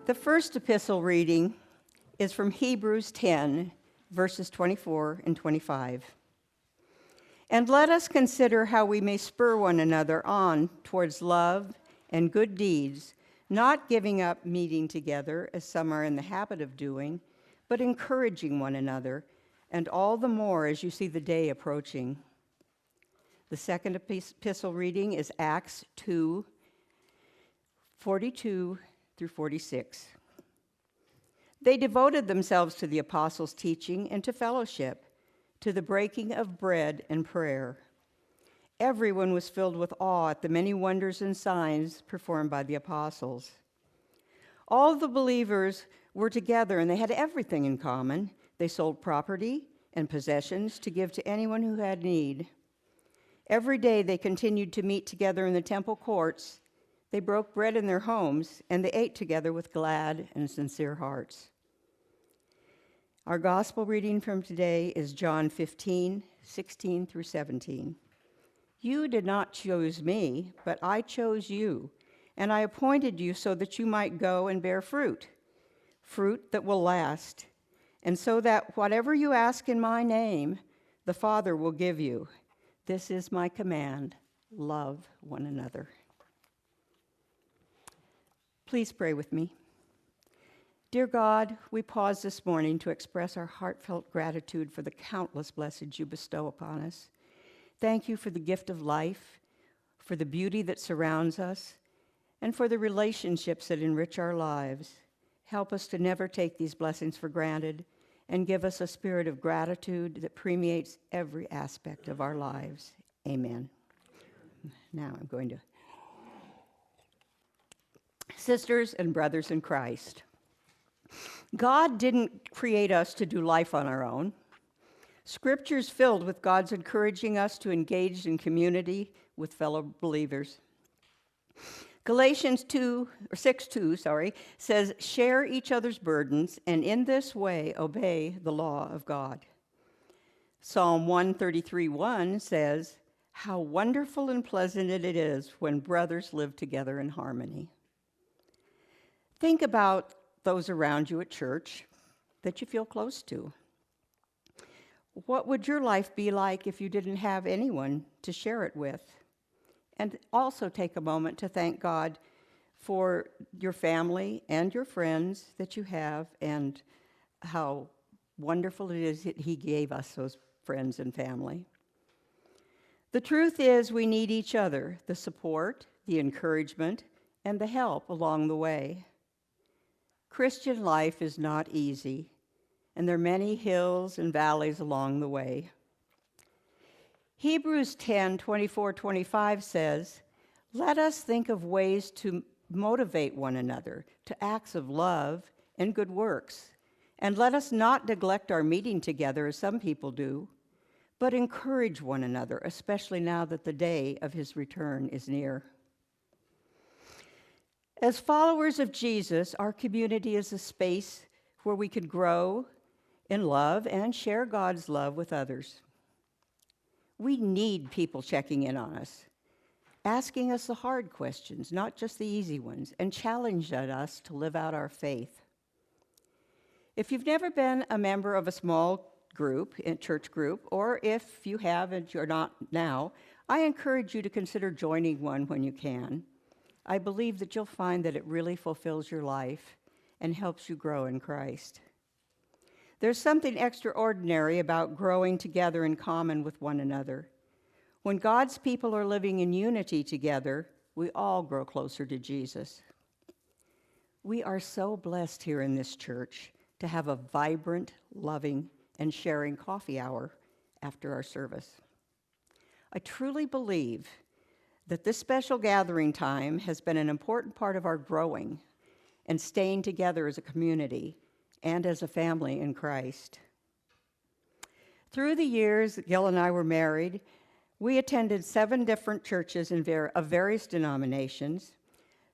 The first epistle reading is from Hebrews 10, verses 24 and 25. And let us consider how we may spur one another on towards love and good deeds, not giving up meeting together, as some are in the habit of doing, but encouraging one another, and all the more as you see the day approaching. The second epistle reading is Acts 2, 42 through 46. They devoted themselves to the apostles' teaching and to fellowship, to the breaking of bread and prayer. Everyone was filled with awe at the many wonders and signs performed by the apostles. All the believers were together and they had everything in common. They sold property and possessions to give to anyone who had need. Every day they continued to meet together in the temple courts. They broke bread in their homes, and they ate together with glad and sincere hearts. Our gospel reading from today is John 15, 16 through 17. You did not choose me, but I chose you, and I appointed you so that you might go and bear fruit, fruit that will last, and so that whatever you ask in my name, the Father will give you. This is my command, love one another. Please pray with me. Dear God, we pause this morning to express our heartfelt gratitude for the countless blessings you bestow upon us. Thank you for the gift of life, for the beauty that surrounds us, and for the relationships that enrich our lives. Help us to never take these blessings for granted, and give us a spirit of gratitude that permeates every aspect of our lives. Amen. Now I'm going to... Sisters and brothers in Christ, God didn't create us to do life on our own. Scripture's filled with God's encouraging us to engage in community with fellow believers. Galatians 6:2 says, share each other's burdens, and in this way obey the law of God. Psalm 133:1 says, how wonderful and pleasant it is when brothers live together in harmony. Think about those around you at church that you feel close to. What would your life be like if you didn't have anyone to share it with? And also take a moment to thank God for your family and your friends that you have, and how wonderful it is that He gave us those friends and family. The truth is, we need each other, the support, the encouragement, and the help along the way. Christian life is not easy, and there are many hills and valleys along the way. Hebrews 10, 24, 25 says, let us think of ways to motivate one another to acts of love and good works, and let us not neglect our meeting together as some people do, but encourage one another, especially now that the day of His return is near. As followers of Jesus, our community is a space where we can grow in love and share God's love with others. We need people checking in on us, asking us the hard questions, not just the easy ones, and challenging us to live out our faith. If you've never been a member of a small group, a church group, or if you have and you're not now, I encourage you to consider joining one when you can. I believe that you'll find that it really fulfills your life and helps you grow in Christ. There's something extraordinary about growing together in common with one another. When God's people are living in unity together, we all grow closer to Jesus. We are so blessed here in this church to have a vibrant, loving, and sharing coffee hour after our service. I truly believe that this special gathering time has been an important part of our growing and staying together as a community and as a family in Christ. Through the years that Gil and I were married, we attended 7 different churches of various denominations.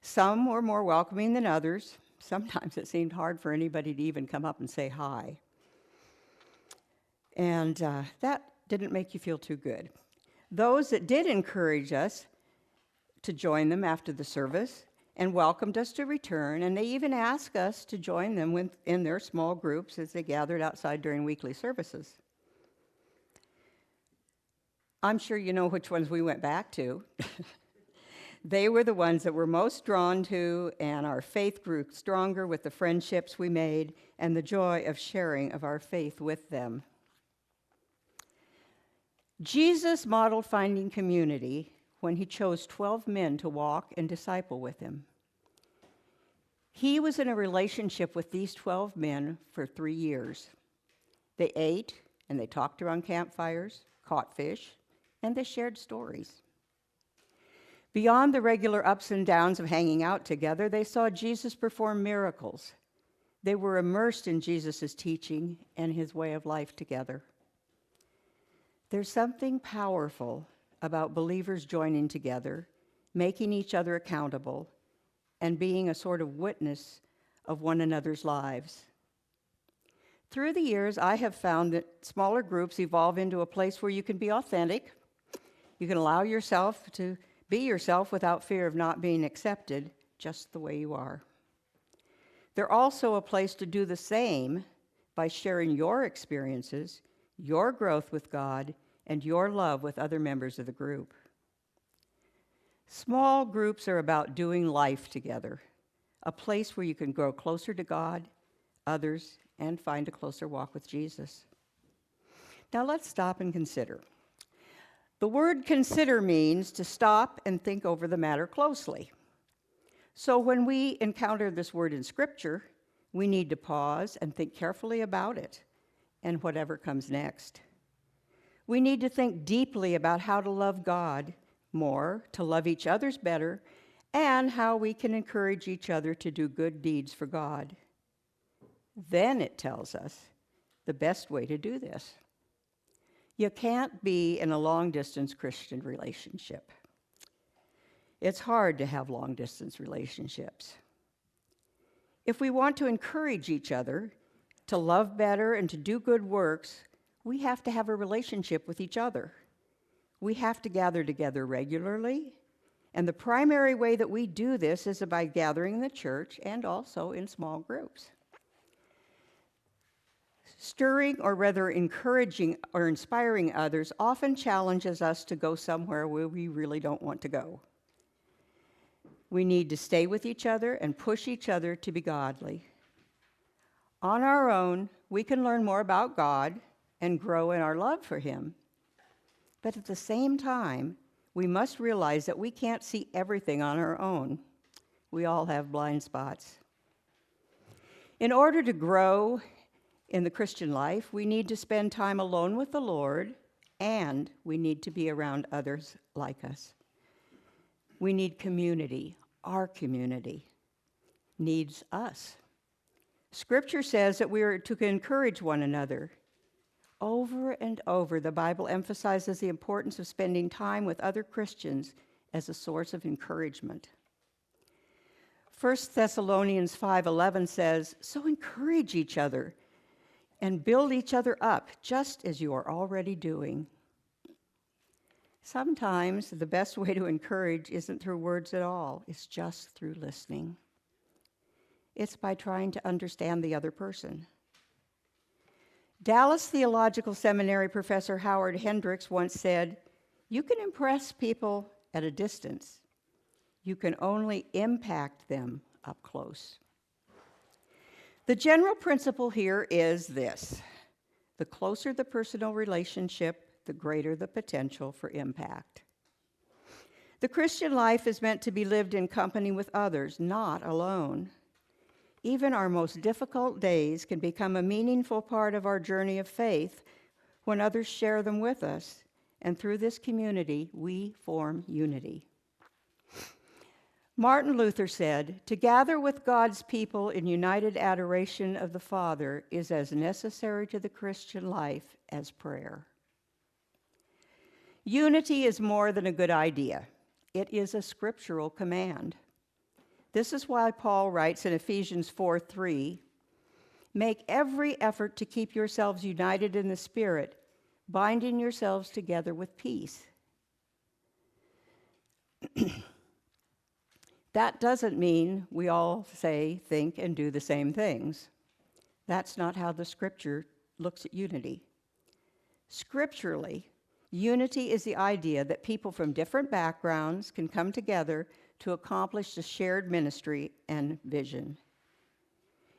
Some were more welcoming than others. Sometimes it seemed hard for anybody to even come up and say hi. And that didn't make you feel too good. Those that did encourage us to join them after the service and welcomed us to return, and they even asked us to join them in their small groups as they gathered outside during weekly services. I'm sure you know which ones we went back to. They were the ones that we're most drawn to, and our faith grew stronger with the friendships we made and the joy of sharing of our faith with them. Jesus modeled finding community when he chose 12 men to walk and disciple with him. He was in a relationship with these 12 men for 3 years. They ate and they talked around campfires, caught fish, and they shared stories. Beyond the regular ups and downs of hanging out together, they saw Jesus perform miracles. They were immersed in Jesus' teaching and his way of life together. There's something powerful about believers joining together, making each other accountable, and being a sort of witness of one another's lives. Through the years, I have found that smaller groups evolve into a place where you can be authentic. You can allow yourself to be yourself without fear of not being accepted, just the way you are. They're also a place to do the same by sharing your experiences, your growth with God, and your love with other members of the group. Small groups are about doing life together, a place where you can grow closer to God, others, and find a closer walk with Jesus. Now let's stop and consider. The word consider means to stop and think over the matter closely. So when we encounter this word in Scripture, we need to pause and think carefully about it and whatever comes next. We need to think deeply about how to love God more, to love each other better, and how we can encourage each other to do good deeds for God. Then it tells us the best way to do this. You can't be in a long-distance Christian relationship. It's hard to have long-distance relationships. If we want to encourage each other to love better and to do good works, we have to have a relationship with each other. We have to gather together regularly, and the primary way that we do this is by gathering in the church and also in small groups. Stirring, or rather encouraging or inspiring others, often challenges us to go somewhere where we really don't want to go. We need to stay with each other and push each other to be godly. On our own, we can learn more about God and grow in our love for him. But at the same time, we must realize that we can't see everything on our own. We all have blind spots. In order to grow in the Christian life, we need to spend time alone with the Lord, and we need to be around others like us. We need community. Our community needs us. Scripture says that we are to encourage one another. Over and over, the Bible emphasizes the importance of spending time with other Christians as a source of encouragement. 1 Thessalonians 5:11 says, "So encourage each other and build each other up, just as you are already doing." Sometimes the best way to encourage isn't through words at all. It's just through listening. It's by trying to understand the other person. Dallas Theological Seminary professor Howard Hendricks once said, "You can impress people at a distance. You can only impact them up close." The general principle here is this: the closer the personal relationship, the greater the potential for impact. The Christian life is meant to be lived in company with others, not alone. Even our most difficult days can become a meaningful part of our journey of faith when others share them with us, and through this community, we form unity. Martin Luther said, "To gather with God's people in united adoration of the Father is as necessary to the Christian life as prayer." Unity is more than a good idea. It is a scriptural command. This is why Paul writes in Ephesians 4:3, "Make every effort to keep yourselves united in the Spirit, binding yourselves together with peace." That doesn't mean we all say, think, and do the same things. That's not how the Scripture looks at unity. Scripturally, unity is the idea that people from different backgrounds can come together to accomplish a shared ministry and vision.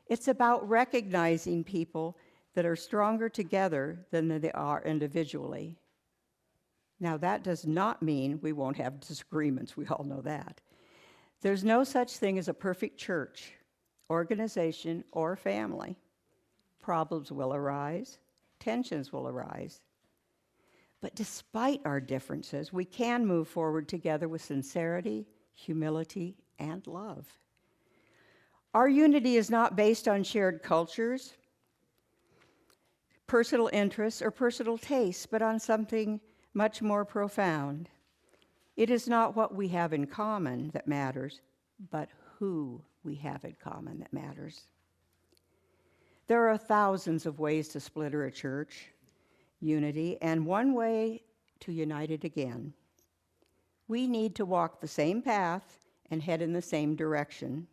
It's about recognizing people that are stronger together than they are individually. Now, that does not mean we won't have disagreements. We all know that. There's no such thing as a perfect church, organization, or family. Problems will arise, tensions will arise. But despite our differences, we can move forward together with sincerity, humility, and love. Our unity is not based on shared cultures, personal interests, or personal tastes, but on something much more profound. It is not what we have in common that matters, but who we have in common that matters. There are thousands of ways to splinter a church unity, and one way to unite it again. We need to walk the same path and head in the same direction.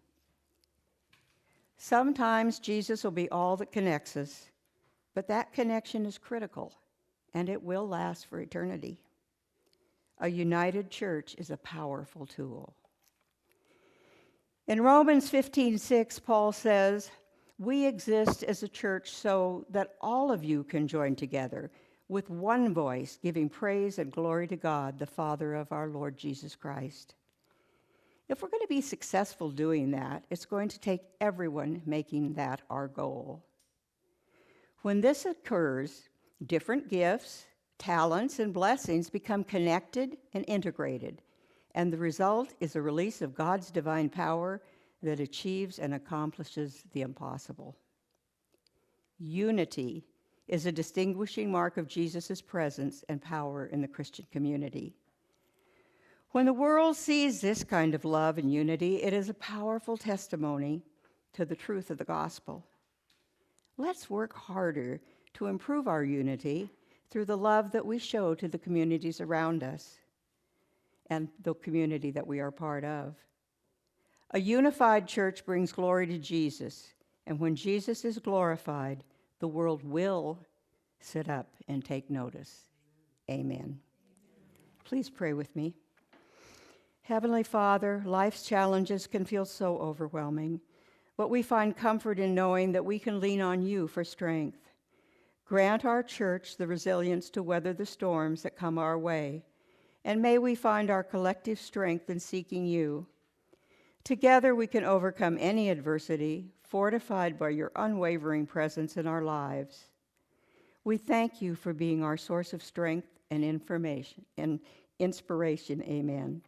Sometimes Jesus will be all that connects us, but that connection is critical, and it will last for eternity. A united church is a powerful tool. In Romans 15:6, Paul says, "We exist as a church so that all of you can join together with one voice, giving praise and glory to God, the Father of our Lord Jesus Christ." If we're going to be successful doing that, it's going to take everyone making that our goal. When this occurs, different gifts, talents, and blessings become connected and integrated, and the result is a release of God's divine power that achieves and accomplishes the impossible. Unity is a distinguishing mark of Jesus' presence and power in the Christian community. When the world sees this kind of love and unity, it is a powerful testimony to the truth of the gospel. Let's work harder to improve our unity through the love that we show to the communities around us and the community that we are part of. A unified church brings glory to Jesus, and when Jesus is glorified, the world will sit up and take notice. Amen. Please pray with me. Heavenly Father, life's challenges can feel so overwhelming, but we find comfort in knowing that we can lean on you for strength. Grant our church the resilience to weather the storms that come our way, and may we find our collective strength in seeking you. Together we can overcome any adversity, fortified by your unwavering presence in our lives. We thank you for being our source of strength and information and inspiration. Amen.